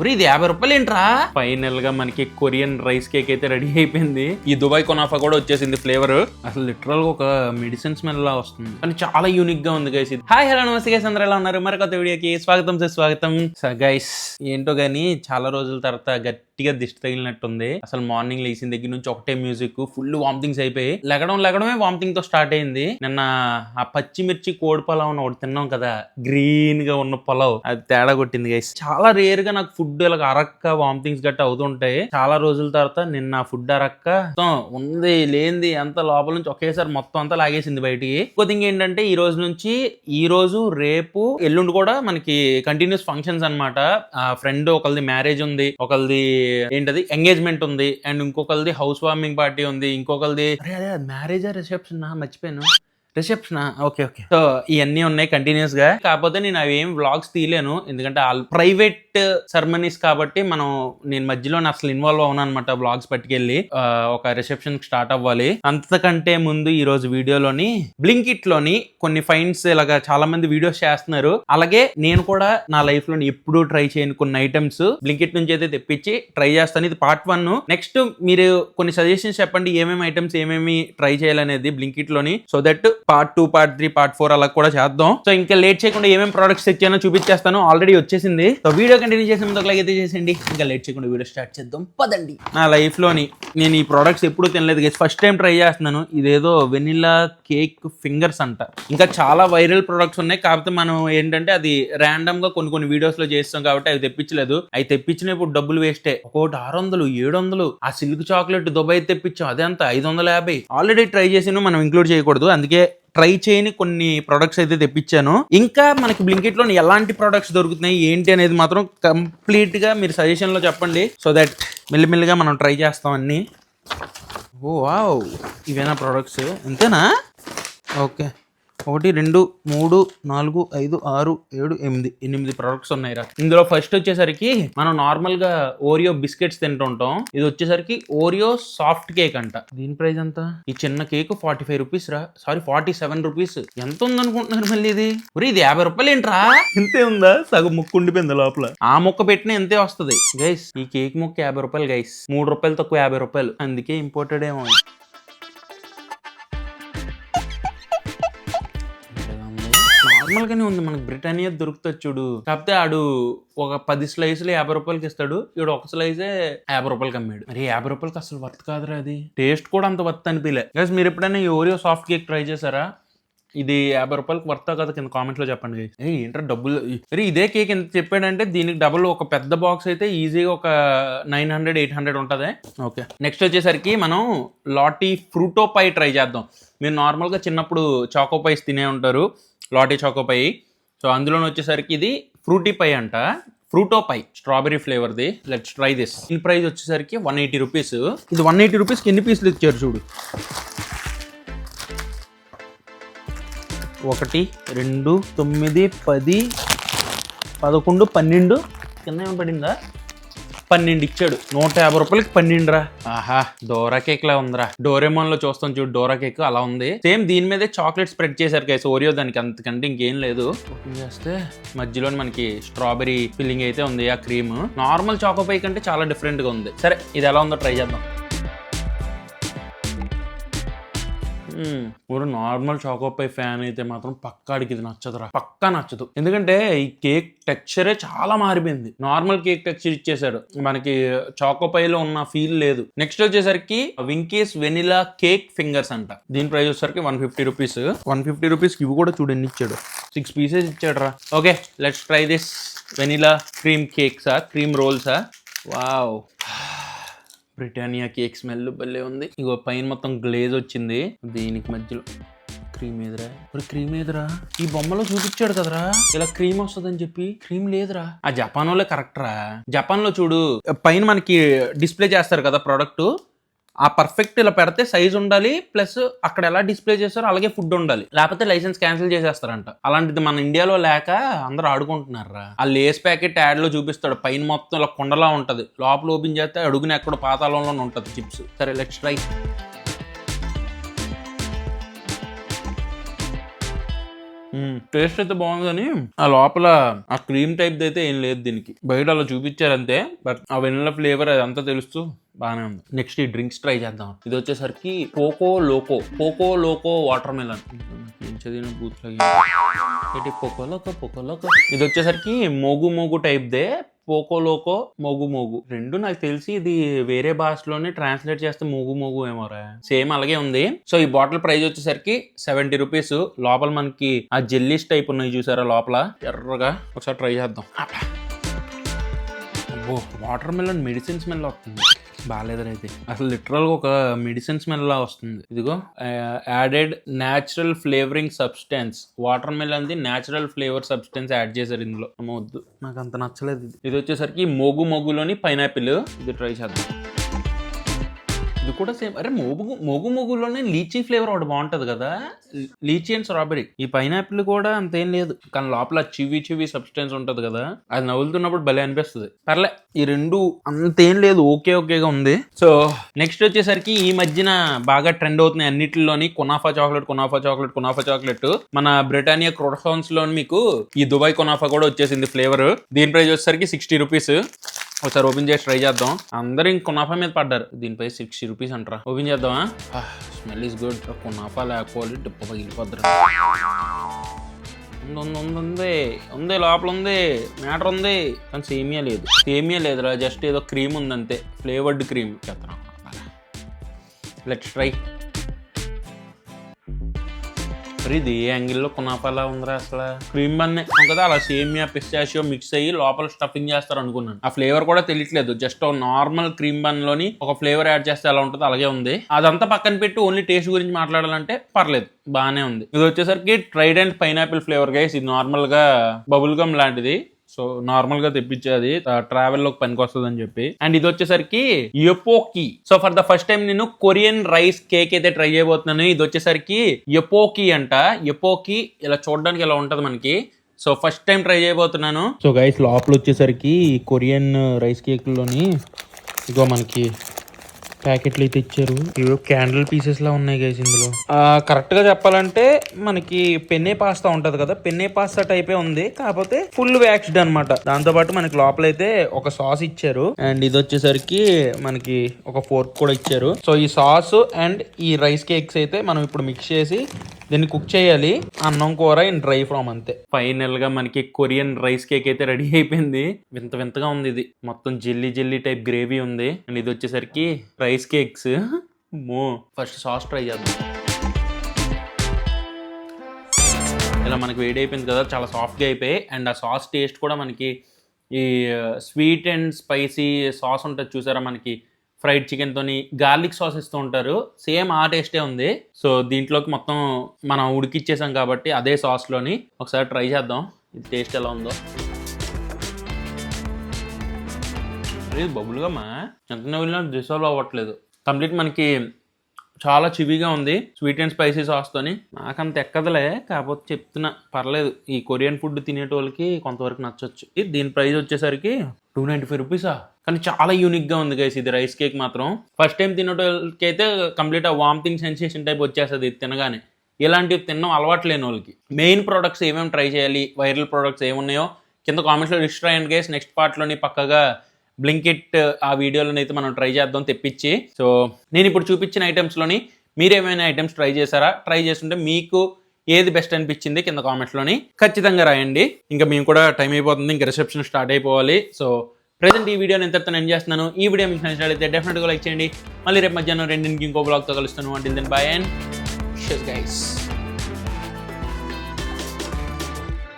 ఇది 50 రూపాయలు ఏంట్రా? ఫైనల్ గా మనకి కొరియన్ రైస్ కేక్ అయితే రెడీ అయిపోయింది. ఈ దుబాయ్ కొనాఫా కూడా వచ్చేసింది ఫ్లేవర్. అసలు లిటరల్ గా ఒక మెడిసిన్ స్మెల్ లా వస్తుంది, కానీ చాలా యూనిక్ గా ఉంది గైస్. హాయ్ హలో నమస్తే గైస్, అందరూ ఎలా ఉన్నారు? మరి కొత్త వీడియోకి స్వాగతం సుస్వాగతం. గైస్ ఏంటో గానీ చాలా రోజుల తర్వాత గట్టిగా దిష్టి తగిలినట్టుంది. అసలు మార్నింగ్ లేచిన దగ్గర నుంచి ఒకటే మ్యూజిక్, ఫుల్ వామిటింగ్స్ అయిపోయి లెగడమే వామిటింగ్ తో స్టార్ట్ అయింది. నిన్న ఆ పచ్చిమిర్చి కోడి పొలావ్ ఒకటి తిన్నాం కదా, గ్రీన్ గా ఉన్న పొలావ్, అది తేడా కొట్టింది గైస్. చాలా రేర్ గా నాకు ఫుడ్ ఇలా అరక్క వామిటింగ్స్ గట్ట అవుతుంటాయి. చాలా రోజుల తర్వాత నిన్న ఫుడ్ అరక్క ఉంది లేనిది అంత లోపల నుంచి ఒకేసారి మొత్తం అంతా లాగేసింది బయటికి. ఇంకోటి ఏంటంటే ఈ రోజు రేపు ఎల్లుండి కూడా మనకి కంటిన్యూస్ ఫంక్షన్స్ అన్నమాట. ఫ్రెండ్ ఒకరిది మ్యారేజ్ ఉంది, ఒకరిది ఏంటది ఎంగేజ్మెంట్ ఉంది, అండ్ ఇంకొకరిది హౌస్ వార్మింగ్ పార్టీ ఉంది, ఇంకొకరిది మ్యారేజా రిసెప్షన్ మర్చిపోయాను, రిసెప్షన్. ఓకే సో ఇవన్నీ ఉన్నాయి కంటిన్యూస్ గా. కాకపోతే నేను అవి ఏం వ్లాగ్స్ తీయలేను, ఎందుకంటే ప్రైవేట్ సెరమనీస్ కాబట్టి నేను మధ్యలో అసలు ఇన్వాల్వ్ అవును అనమాట. వ్లాగ్స్ పట్టుకెళ్ళి ఒక రిసెప్షన్ స్టార్ట్ అవ్వాలి. అంతకంటే ముందు ఈ రోజు వీడియోలోని బ్లింకిట్ లోని కొన్ని ఫైండ్స్ ఇలాగా చాలా మంది వీడియోస్ చేస్తున్నారు. అలాగే నేను కూడా నా లైఫ్ లో ఎప్పుడూ ట్రై చేయని కొన్ని ఐటమ్స్ బ్లింకిట్ నుంచి అయితే తెప్పించి ట్రై చేస్తాను. ఇది పార్ట్ 1. నెక్స్ట్ మీరు కొన్ని సజెషన్స్ చెప్పండి, ఏమేమి ఐటమ్స్ ఏమేమి ట్రై చేయాలనేది బ్లింకిట్ లోని, so that part 2, part 3, part 4 అలా కూడా చేద్దాం. సో ఇంకా లేట్ చేయకుండా ఏమేమి ప్రొడక్ట్స్ తెచ్చానో చూపించేస్తాను. ఆల్రెడీ వచ్చేసింది. సో వీడియో కంటిన్యూ చేసే ముందు ఒకలాగైతే అయితే చేసేయండి. ఇంకా లేట్ చేయకుండా వీడియో స్టార్ట్ చేద్దాం పదండి. నా లైఫ్ లోని నేను ఈ ప్రొడక్ట్స్ ఎప్పుడూ తినలేదు, ఫస్ట్ టైం ట్రై చేస్తున్నాను. ఇదేదో వెనిలా కేక్ ఫింగర్స్ అంట. ఇంకా చాలా వైరల్ ప్రొడక్ట్స్ ఉన్నాయి, కాకపోతే మనం ఏంటంటే అది ర్యాండమ్ గా కొన్ని వీడియోస్ లో చేస్తాం కాబట్టి అవి తెప్పించలేదు. అవి తెప్పించినప్పుడు డబ్బులు వేస్టే. ఒకటి 600, 700. ఆ సిల్క్ చాక్లెట్ దుబాయ్ తెప్పించాం, అదే అంత 550. ఆల్రెడీ ట్రై చేసాను, మనం ఇంక్లూడ్ చేయకూడదు, అందుకే ట్రై చేయని కొన్ని ప్రొడక్ట్స్ అయితే తెప్పించాను. ఇంకా మనకి బ్లింకిట్ లో ఎలాంటి ప్రొడక్ట్స్ దొరుకుతున్నాయి ఏంటి అనేది మాత్రం కంప్లీట్ గా మీరు సజెషన్ లో చెప్పండి, సో దట్ మెల్లిమెల్లిగా మనం ట్రై చేస్తాం అన్ని. ఓ వావ్, ఇవేనా ప్రొడక్ట్స్? అంతేనా? ఓకే, 1 2 3 4 5 6 7 8 ప్రొడక్ట్స్ ఉన్నాయి రా. ఇందులో ఫస్ట్ వచ్చేసరికి మనం నార్మల్ గా ఓరియో బిస్కెట్స్ తింటుంటాం. ఇది వచ్చేసరికి ఓరియో సాఫ్ట్ కేక్ అంట. దీని ప్రైస్ ఎంత? ఈ చిన్న కేక్ 45 రూపీస్ రా, సారీ 47 రూపీస్. ఎంత ఉందనుకుంటున్నారు మళ్ళీ ఇది? ఇది 50 రూపాయలు ఏంట్రా? ఇంతే ఉందా? సగం ముక్కు ఉండిపోయింది లోపల. ఆ ముక్క పెట్టిన ఎంతే వస్తుంది గైస్. ఈ కేక్ ముక్క 50 రూపాయలు గైస్, 3 రూపాయలు తక్కువ 50 రూపాయలు, అందుకే ఇంపోర్టెడ్ ఏమో. నార్మల్ గానే ఉంది, మనకి బ్రిటానియా దొరుకుతుంది చూడు. కాకపోతే ఆడు ఒక 10 స్లైస్లు 50 రూపాయలకి ఇస్తాడు, ఇక్కడ ఒక స్లైసే 50 రూపాయలకి అమ్మాడు. మరి 50 రూపాయలకి అసలు వర్త్ కాదురా అది. టేస్ట్ కూడా అంత వర్త్ అనిపించలే గైస్. మీరు ఎప్పుడైనా ఈ ఓరియో సాఫ్ట్ కేక్ ట్రై చేశారా? ఇది 50 రూపాయలకి వర్తా కదా కింద కామెంట్ లో చెప్పండి. ఏంటంటే డబ్బులు ఇదే కేక్ ఎంత చెప్పాడంటే దీనికి డబుల్ ఒక పెద్ద బాక్స్ అయితే ఈజీగా ఒక 900, 800 ఉంటుంది. ఓకే, నెక్స్ట్ వచ్చేసరికి మనం లాటీ ఫ్రూటో పై ట్రై చేద్దాం. మీరు నార్మల్గా చిన్నప్పుడు చాకో పైస్ తినే ఉంటారు, లాటీ చాకో పై. సో అందులో వచ్చేసరికి ఇది ఫ్రూటీ పై అంట, ఫ్రూటో పై స్ట్రాబెరీ ఫ్లేవర్ది. Let's try this. దీని ప్రైస్ వచ్చేసరికి 180 రూపీస్. ఇది 180 రూపీస్కి ఎన్ని పీసులు ఇచ్చారు చూడు. 1 2 9 10 11 12 కింద ఏమైనా పడిందా? 12 ఇచ్చాడు. 150 రూపాయలకి 12 రా. ఆహా, డోరా కేక్ లా ఉందిరా. డోరేమోన్ లో చూస్తాం చూడు, డోరా కేక్ అలా ఉంది సేమ్. దీని మీదే చాక్లెట్ స్ప్రెడ్ చేశారు గైస్, ఓరియో. దానికి అంతకంటే ఇంకేం లేదు. ఓపెన్ చేస్తే మధ్యలో మనకి స్ట్రాబెరీ ఫిల్లింగ్ అయితే ఉంది. ఆ క్రీమ్ నార్మల్ చాకో పై కంటే చాలా డిఫరెంట్ గా ఉంది. సరే, ఇది ఎలా ఉందో ట్రై చేద్దాం. ఇప్పుడు నార్మల్ చాకోపై ఫ్యాన్ అయితే మాత్రం పక్కాడికి ఇది నచ్చదురా, పక్కా నచ్చదు. ఎందుకంటే ఈ కేక్ టెక్స్చరే చాలా మారిపోయింది. నార్మల్ కేక్ టెక్స్చర్ ఇచ్చేసాడు, మనకి చాకోపైలో ఉన్న ఫీల్ లేదు. నెక్స్ట్ వచ్చేసరికి వింకీస్ వెనిలా కేక్ ఫింగర్స్ అంట. దీని ప్రైస్ వచ్చేసరికి 150 రూపీస్. 150 రూపీస్ ఇవి కూడా చూడండి ఇచ్చాడు, 6 పీసెస్ ఇచ్చాడు రా. Okay, let's try this vanilla cream కేక్సా, క్రీమ్ రోల్సా. వావ్, బ్రిటానియా కేక్ స్మెల్ భలే ఉంది. ఇగో పైన మొత్తం గ్లేజ్ వచ్చింది, దీనికి మధ్యలో క్రీమ్ ఏదిరా. క్రీమ్ ఏదిరా? ఈ బొమ్మలో చూపించాడు కదరా ఇలా క్రీమ్ వస్తుందని చెప్పి, క్రీమ్ లేదురా. ఆ జపాన్ వాళ్ళే కరెక్ట్ రా. జపాన్ లో చూడు పైన మనకి డిస్ప్లే చేస్తారు కదా ప్రోడక్ట్, ఆ పర్ఫెక్ట్ ఇలా పెడితే సైజ్ ఉండాలి, ప్లస్ అక్కడ ఎలా డిస్ప్లే చేస్తారో అలాగే ఫుడ్ ఉండాలి, లేకపోతే లైసెన్స్ క్యాన్సిల్ చేసేస్తారంట. అలాంటిది మన ఇండియాలో లేక అందరూ ఆడుకుంటున్నారా. ఆ లేస్ ప్యాకెట్ యాడ్ లో చూపిస్తాడు, పైన మొత్తం ఇలా కొండలా ఉంటది, లోపల ఓపెన్ చేస్తే అడుగున ఎక్కడ పాతాళంలోనే ఉంటది చిప్స్. సరే, లెట్స్ ట్రై. టేస్ట్ అయితే బాగుంది కానీ ఆ లోపల ఆ క్రీమ్ టైప్ అయితే ఏం లేదు దీనికి. బయట అలా చూపించారంతే, బట్ ఆ వెనిలా ఫ్లేవర్ అదంతా తెలుస్తూ బాగానే ఉంది. నెక్స్ట్ ఈ డ్రింక్స్ ట్రై చేద్దాం. ఇది వచ్చేసరికి పోకో లోకో వాటర్ మెలన్. ఇది వచ్చేసరికి మోగు టైప్ దే. పోకో లోకో మోగు రెండు నాకు తెలిసి ఇది వేరే భాషలోనే ట్రాన్స్లేట్ చేస్తే మోగు ఏమోరా, సేమ్ అలాగే ఉంది. సో ఈ బాటిల్ ప్రైస్ వచ్చేసరికి 70 రూపీస్. లోపల మనకి ఆ జెల్లీస్ టైప్ ఉన్నాయి చూసారా లోపల ఎర్రగా. ఒకసారి ట్రై చేద్దాం. వాటర్ మెలన్ మెడిసిన్ స్మెల్ వస్తుంది. బాగాలేదైతే అసలు లిటరల్గా ఒక మెడిసిన్ స్మెల్ లా వస్తుంది. ఇదిగో added natural flavouring substance. Water melon the natural flavour substance add చేశారు ఇందులో. వద్దు, నాకు అంత నచ్చలేదు. ఇది వచ్చేసరికి మోగులోని పైనాపిల్. ఇది ట్రై చేద్దాం. ఇది కూడా సేమ్. అరే మోగులోనే లీచీ ఫ్లేవర్ ఒకటి బాగుంటది కదా, లీచీ అండ్ స్ట్రాబెరీ. ఈ పైనాపిల్ కూడా అంతేం లేదు, కానీ లోపల చివి సబ్స్టెన్స్ ఉంటది కదా, అది నవ్వులుతున్నప్పుడు భలే అనిపిస్తుంది. పర్లే, ఈ రెండు అంతేం లేదు, ఓకేగా ఉంది. సో నెక్స్ట్ వచ్చేసరికి ఈ మధ్యన బాగా ట్రెండ్ అవుతున్నాయి అన్నిటిలోని కునాఫా చాక్లెట్. మన బ్రిటానియా క్రోసాన్స్ లో మీకు ఈ దుబాయ్ కునాఫా కూడా వచ్చేసింది ఫ్లేవర్. దీని ప్రైస్ వచ్చేసరికి 60 రూపీస్. ఒకసారి ఓపెన్ చేసి ట్రై చేద్దాం. అందరూ ఇంక కునాఫా మీద పడ్డారు. దీనిపై 60 రూపీస్ అంటారా. ఓపెన్ చేద్దామా? Smell is good. కునాఫా లేకపోతే డిప్ప పగిలిపోద్దురా. ఉంది లోపల ఉంది, మ్యాటర్ ఉంది, కానీ సేమియా లేదురా, జస్ట్ ఏదో క్రీమ్ ఉంది అంతే, ఫ్లేవర్డ్ క్రీమ్. చేద్దాం, లెట్స్ ట్రై. ఇది ఏ యాంగిల్లో కునాఫాలా ఉందిరా అసలు. క్రీమ్ బన్ కదా, అలా సేమియా పిస్టాషియో మిక్స్ అయ్యి లోపల స్టఫింగ్ చేస్తారు అనుకున్నాను. ఆ ఫ్లేవర్ కూడా తెలియట్లేదు, జస్ట్ నార్మల్ క్రీమ్ బన్ లోని ఒక ఫ్లేవర్ యాడ్ చేస్తే ఎలా ఉంటుందో అలాగే ఉంది. అదంతా పక్కన పెట్టి ఓన్లీ టేస్ట్ గురించి మాట్లాడాలంటే పర్లేదు, బాగానే ఉంది. ఇది వచ్చేసరికి ట్రైడెంట్ పైనాపిల్ ఫ్లేవర్ గైస్. ఇది నార్మల్ గా బబుల్ గమ్ లాంటిది. సో నార్మల్ గా తెప్పించేది, ట్రావెల్ లోకి పనికి వస్తుంది అని చెప్పి. అండ్ ఇది వచ్చేసరికి యపోకి. So for the first time నేను కొరియన్ రైస్ కేక్ అయితే ట్రై చేయబోతున్నాను. ఇది వచ్చేసరికి యపోకి అంట. యపోకి ఇలా చూడడానికి ఇలా ఉంటది మనకి. సో ఫస్ట్ టైం ట్రై చేయబోతున్నాను. సో గైస్ లోపల వచ్చేసరికి కొరియన్ రైస్ కేక్ లోని ఇగో మనకి ప్యాకెట్లు అయితే ఇచ్చారు. ఇవో క్యాండిల్ పీసెస్ లా ఉన్నాయి గైస్ ఇందులో. కరెక్ట్ గా చెప్పాలంటే మనకి పెన్నే పాస్తా ఉంటది కదా, పెన్నే పాస్తా టైపే ఉంది, కాకపోతే ఫుల్ వ్యాక్స్డ్ అనమాట. దాంతో పాటు మనకి లోపల అయితే ఒక సాస్ ఇచ్చారు. అండ్ ఇది వచ్చేసరికి మనకి ఒక ఫోర్క్ కూడా ఇచ్చారు. సో ఈ సాస్ అండ్ ఈ రైస్ కేక్స్ అయితే మనం ఇప్పుడు మిక్స్ చేసి దీన్ని కుక్ చేయాలి. అన్నం కూర ఇన్ డ్రై ఫ్రమ్ అంతే. ఫైనల్ గా మనకి కొరియన్ రైస్ కేక్ అయితే రెడీ అయిపోయింది. వింతగా ఉంది. ఇది మొత్తం జెల్లీ టైప్ గ్రేవీ ఉంది. అండ్ ఇది వచ్చేసరికి rice cakes. First sauce try చేద్దాం. ఇలా మనకి వేడి అయిపోయింది కదా, చాలా సాఫ్ట్గా అయిపోయాయి. అండ్ ఆ సాస్ టేస్ట్ కూడా మనకి ఈ స్వీట్ అండ్ స్పైసీ సాస్ ఉంటుంది చూసారా, మనకి ఫ్రైడ్ చికెన్ తోని గార్లిక్ సాస్ ఇస్తూ ఉంటారు, సేమ్ ఆ టేస్టే ఉంది. సో దీంట్లోకి మొత్తం మనం ఉడికిచ్చేసాం కాబట్టి అదే సాస్లోని ఒకసారి ట్రై చేద్దాం ఇది టేస్ట్ ఎలా ఉందో. ఇది బబుల్గమ్మా ఎంత నవ్వులినా డిసాల్వ్ అవ్వట్లేదు. కంప్లీట్ మనకి చాలా చివిగా ఉంది స్వీట్ అండ్ స్పైసీ సాస్తోని. నాకంత ఎక్కదలే, కాకపోతే చెప్తున్నా పర్లేదు. ఈ కొరియన్ ఫుడ్ తినేటోళ్ళకి కొంతవరకు నచ్చొచ్చు. దీని ప్రైస్ వచ్చేసరికి 295 రూపీసా, కానీ చాలా యూనిక్గా ఉంది గైస్ ఇది రైస్ కేక్ మాత్రం. ఫస్ట్ టైం తినేటోళ్ళకి అయితే కంప్లీట్ ఆ వామిటింగ్ సెన్సేషన్ టైప్ వచ్చేస్తుంది ఇది తినగానే. ఇలాంటివి తినడం అలవాటు లేని వాళ్ళకి మెయిన్ ప్రోడక్ట్స్ ఏమేమి ట్రై చేయాలి, వైరల్ ప్రోడక్ట్స్ ఏమున్నాయో కింద కామెంట్స్లో లిస్ట్ రాయండి గైస్. నెక్స్ట్ పార్ట్లోని పక్కగా బ్లింకిట్ ఆ వీడియోలను అయితే మనం ట్రై చేద్దాం తెప్పించి. సో నేను ఇప్పుడు చూపించిన ఐటమ్స్లోని మీరేమైనా ఐటమ్స్ ట్రై చేశారా? ట్రై చేస్తుంటే మీకు ఏది బెస్ట్ అనిపించింది కింద కామెంట్స్లోని ఖచ్చితంగా రాయండి. ఇంకా మేము కూడా టైం అయిపోతుంది, ఇంకా రిసెప్షన్ స్టార్ట్ అయిపోవాలి. సో ప్రెజెంట్ ఈ వీడియోని ఎంతతో ఎండ్ చేస్తున్నాను. ఈ వీడియో మీకు నచ్చినట్లయితే డెఫినెట్గా లైక్ చేయండి. మళ్ళీ రేపు మధ్యాహ్నం 2కి ఇంకో బ్లాగ్తో కలుస్తాను. Until then bye and share guys.